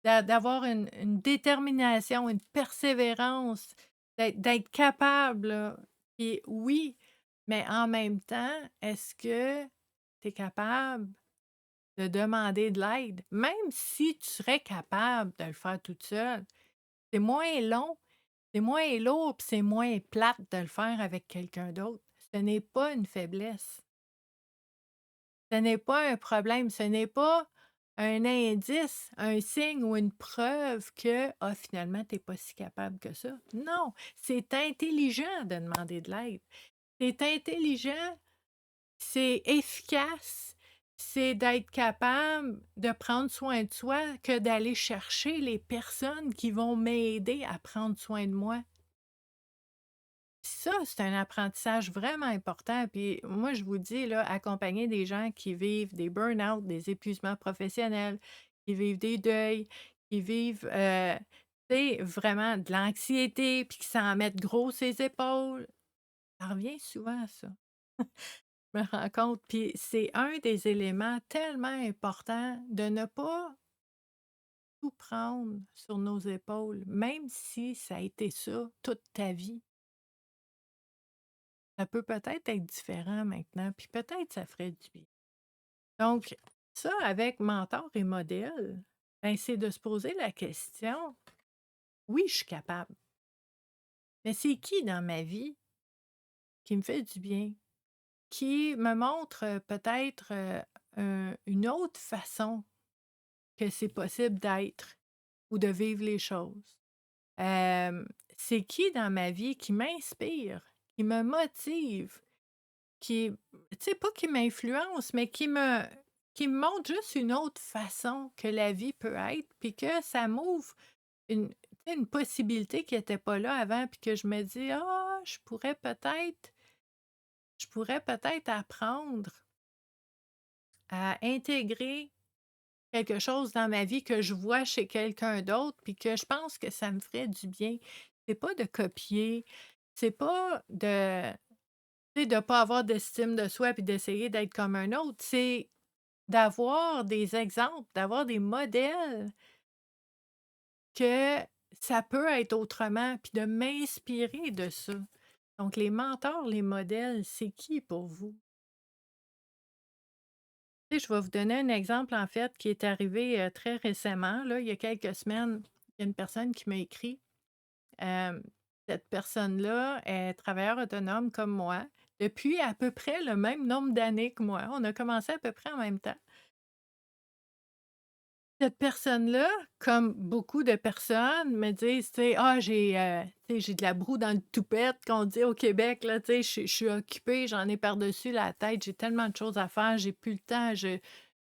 d'avoir une détermination, une persévérance, d'être capable, là. Puis oui, mais en même temps, est-ce que tu es capable de demander de l'aide? Même si tu serais capable de le faire toute seule, c'est moins long, c'est moins lourd, puis c'est moins plate de le faire avec quelqu'un d'autre. Ce n'est pas une faiblesse. Ce n'est pas un problème, ce n'est pas un indice, un signe ou une preuve que, ah, finalement, tu es pas si capable que ça. Non, c'est intelligent de demander de l'aide. C'est intelligent, c'est efficace, c'est d'être capable de prendre soin de soi que d'aller chercher les personnes qui vont m'aider à prendre soin de moi. Ça, c'est un apprentissage vraiment important. Puis moi, je vous dis, là, accompagner des gens qui vivent des burn-out, des épuisements professionnels, qui vivent des deuils, qui vivent, tu sais, vraiment de l'anxiété, puis qui s'en mettent gros ses épaules. Ça revient souvent à ça, je me rends compte. Puis c'est un des éléments tellement importants de ne pas tout prendre sur nos épaules, même si ça a été ça toute ta vie. Ça peut peut-être être différent maintenant, puis peut-être ça ferait du bien. Donc, ça avec mentor et modèle, ben, c'est de se poser la question: «Oui, je suis capable, mais c'est qui dans ma vie qui me fait du bien? Qui me montre, peut-être, une autre façon que c'est possible d'être ou de vivre les choses? Hem, c'est qui dans ma vie qui m'inspire, qui me motive?» Qui tu sais, pas qui m'influence, mais qui me montre juste une autre façon que la vie peut être, puis que ça m'ouvre tu sais, une possibilité qui était pas là avant, puis que je me dis: «Ah, je pourrais peut-être apprendre à intégrer quelque chose dans ma vie que je vois chez quelqu'un d'autre, puis que je pense que ça me ferait du bien». C'est pas de copier, c'est pas de tu sais, de pas avoir d'estime de soi puis d'essayer d'être comme un autre, c'est d'avoir des exemples, d'avoir des modèles que ça peut être autrement, puis de m'inspirer de ça. Donc les mentors, les modèles, c'est qui pour vous? Tu sais, je vais vous donner un exemple, en fait, qui est arrivé, très récemment, là, il y a quelques semaines. Il y a une personne qui m'a écrit. Hem, Cette personne-là est travailleur autonome comme moi, depuis à peu près le même nombre d'années que moi. On a commencé à peu près en même temps. Cette personne-là, comme beaucoup de personnes, me disent, tu sais: «Ah, tu sais, j'ai de la broue dans le toupette», qu'on dit au Québec, là, tu sais, «Je suis occupée, j'en ai par-dessus la tête, j'ai tellement de choses à faire, j'ai plus le temps, j'ai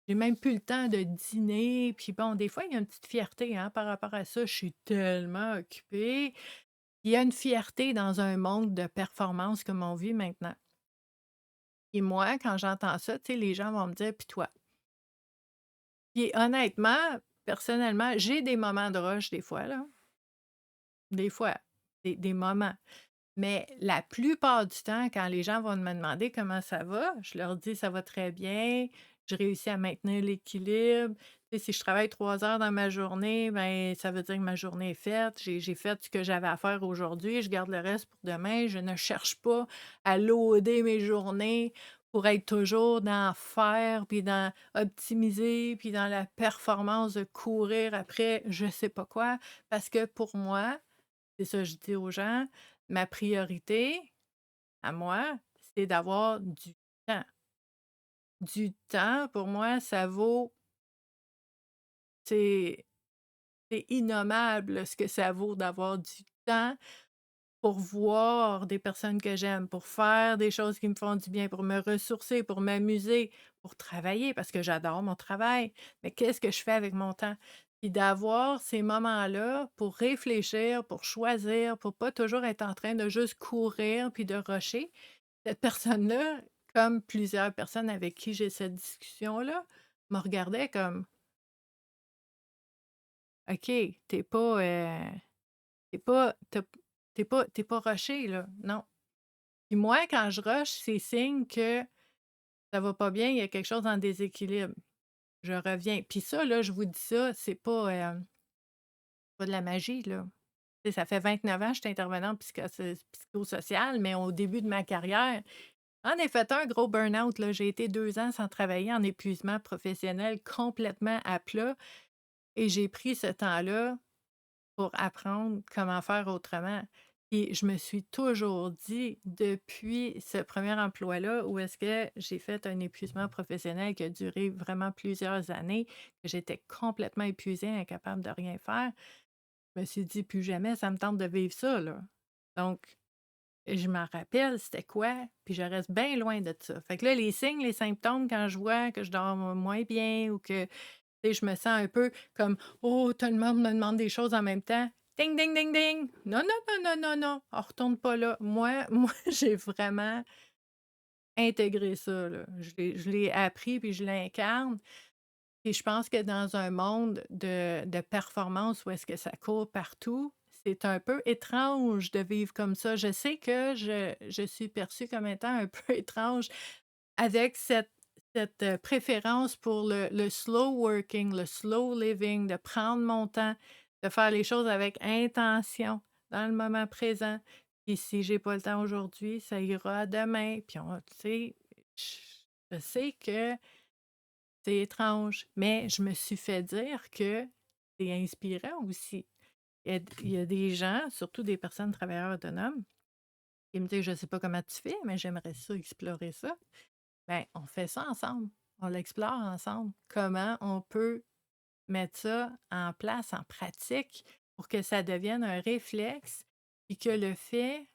même plus le temps de dîner». Puis bon, des fois, il y a une petite fierté, hein, par rapport à ça. Je suis tellement occupée. Il y a une fierté dans un monde de performance comme on vit maintenant. Et moi, quand j'entends ça, tu sais, les gens vont me dire: «Puis toi?» Puis honnêtement, personnellement, j'ai des moments de rush des fois, là. Des fois, des moments. Mais la plupart du temps, quand les gens vont me demander comment ça va, je leur dis: «Ça va très bien, je réussis à maintenir l'équilibre». Tu sais, si je travaille 3 heures dans ma journée, ben, ça veut dire que ma journée est faite. J'ai fait ce que j'avais à faire aujourd'hui, je garde le reste pour demain. Je ne cherche pas à loader mes journées pour être toujours dans faire, puis dans optimiser, puis dans la performance de courir après je sais pas quoi. Parce que pour moi, c'est ça, je dis aux gens, ma priorité à moi, c'est d'avoir du temps. Du temps, pour moi, ça vaut c'est c'est innommable ce que ça vaut d'avoir du temps pour voir des personnes que j'aime, pour faire des choses qui me font du bien, pour me ressourcer, pour m'amuser, pour travailler parce que j'adore mon travail. Mais qu'est-ce que je fais avec mon temps? Puis d'avoir ces moments-là pour réfléchir, pour choisir, pour pas toujours être en train de juste courir puis de rusher. Cette personne-là, comme plusieurs personnes avec qui j'ai cette discussion-là, me regardait comme: «OK, t'es pas, tu pas tu tu pas rushé là, non». Puis moi, quand je rush, c'est signe que ça va pas bien, il y a quelque chose en déséquilibre. Je reviens. Puis ça, là, je vous dis ça, c'est pas, pas de la magie, là. Tu sais, ça fait 29 ans que je suis intervenante psychosociale, mais au début de ma carrière, j'en ai fait un gros burn-out, là. J'ai été 2 ans sans travailler en épuisement professionnel complètement à plat et j'ai pris ce temps-là pour apprendre comment faire autrement. Et je me suis toujours dit, depuis ce premier emploi-là, où est-ce que j'ai fait un épuisement professionnel qui a duré vraiment plusieurs années, que j'étais complètement épuisée, incapable de rien faire, je me suis dit: «Plus jamais ça me tente de vivre ça, là». Donc je m'en rappelle c'était quoi, puis je reste bien loin de ça. Fait que là, les signes, les symptômes, quand je vois que je dors moins bien ou que, tu sais, je me sens un peu comme: «Oh, tout le monde me demande des choses en même temps». Ding, ding, ding, ding! Non, non, non, non, non, non, on retourne pas là. Moi, moi, j'ai vraiment intégré ça, là. Je l'ai appris puis je l'incarne et je pense que dans un monde de performance où est-ce que ça court partout, c'est un peu étrange de vivre comme ça. Je sais que je suis perçue comme étant un peu étrange avec cette préférence pour le slow working, le slow living, de prendre mon temps, de faire les choses avec intention, dans le moment présent. Puis si j'ai pas le temps aujourd'hui, ça ira demain. Puis on tu sais, je sais que c'est étrange, mais je me suis fait dire que c'est inspirant aussi. Il y a des gens, surtout des personnes travailleurs autonomes, qui me disent: «Je sais pas comment tu fais, mais j'aimerais ça explorer ça». Ben, on fait ça ensemble. On l'explore ensemble. Comment on peut mettre ça en place, en pratique, pour que ça devienne un réflexe, et que le fait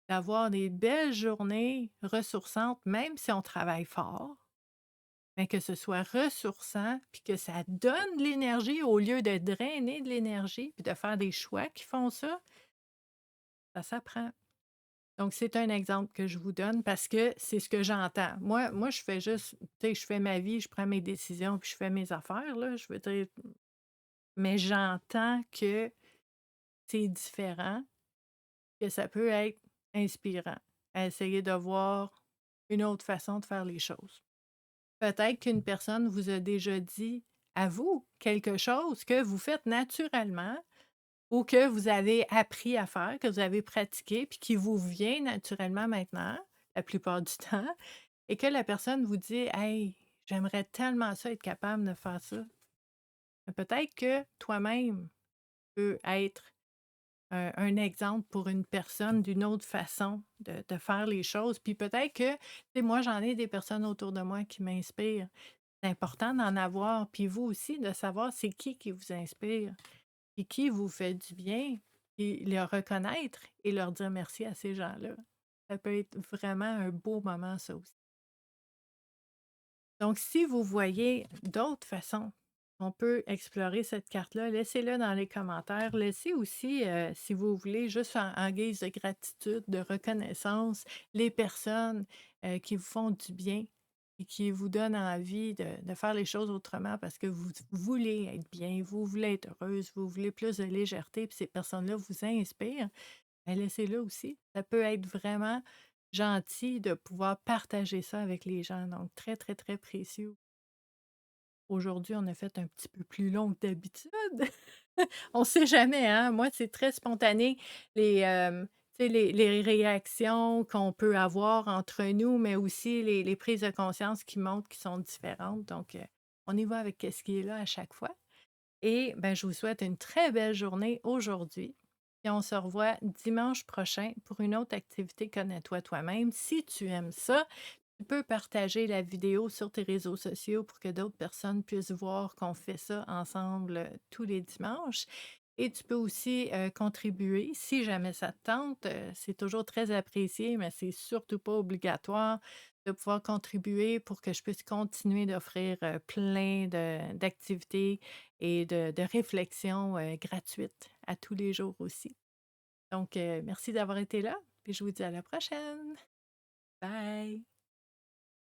d'avoir des belles journées ressourçantes, même si on travaille fort, mais que ce soit ressourçant, puis que ça donne de l'énergie au lieu de drainer de l'énergie, puis de faire des choix qui font ça, ça s'apprend. Donc, c'est un exemple que je vous donne parce que c'est ce que j'entends. Moi, je fais juste, tu sais, je fais ma vie, je prends mes décisions, puis je fais mes affaires, là, je veux dire, mais j'entends que c'est différent, que ça peut être inspirant à essayer de voir une autre façon de faire les choses. Peut-être qu'une personne vous a déjà dit à vous quelque chose que vous faites naturellement ou que vous avez appris à faire, que vous avez pratiqué, puis qui vous vient naturellement maintenant, la plupart du temps, et que la personne vous dit: «Hey, j'aimerais tellement ça être capable de faire ça». Mais peut-être que toi-même peut être un exemple pour une personne d'une autre façon de faire les choses. Puis peut-être que, tu sais, moi, j'en ai des personnes autour de moi qui m'inspirent. C'est important d'en avoir, puis vous aussi, de savoir c'est qui vous inspire, puis qui vous fait du bien, et le reconnaître et leur dire merci à ces gens-là. Ça peut être vraiment un beau moment, ça aussi. Donc, si vous voyez d'autres façons on peut explorer cette carte-là, laissez-le dans les commentaires. Laissez aussi, si vous voulez, juste en guise de gratitude, de reconnaissance, les personnes qui vous font du bien et qui vous donnent envie de faire les choses autrement parce que vous voulez être bien, vous voulez être heureuse, vous voulez plus de légèreté, puis ces personnes-là vous inspirent. Ben, laissez-le aussi. Ça peut être vraiment gentil de pouvoir partager ça avec les gens. Donc, très, très, très précieux. Aujourd'hui, on a fait un petit peu plus long que d'habitude. On sait jamais, hein? Moi, c'est très spontané, tu sais, les réactions qu'on peut avoir entre nous, mais aussi les prises de conscience qui montrent qui sont différentes. Donc, on y va avec ce qui est là à chaque fois. Et ben, je vous souhaite une très belle journée aujourd'hui. Et on se revoit dimanche prochain pour une autre activité Connais-toi toi-même. Si tu aimes ça, tu peux partager la vidéo sur tes réseaux sociaux pour que d'autres personnes puissent voir qu'on fait ça ensemble tous les dimanches. Et tu peux aussi contribuer si jamais ça te tente. C'est toujours très apprécié, mais c'est surtout pas obligatoire de pouvoir contribuer pour que je puisse continuer d'offrir plein d'activités et de réflexions gratuites à tous les jours aussi. Donc, merci d'avoir été là, puis je vous dis à la prochaine. Bye!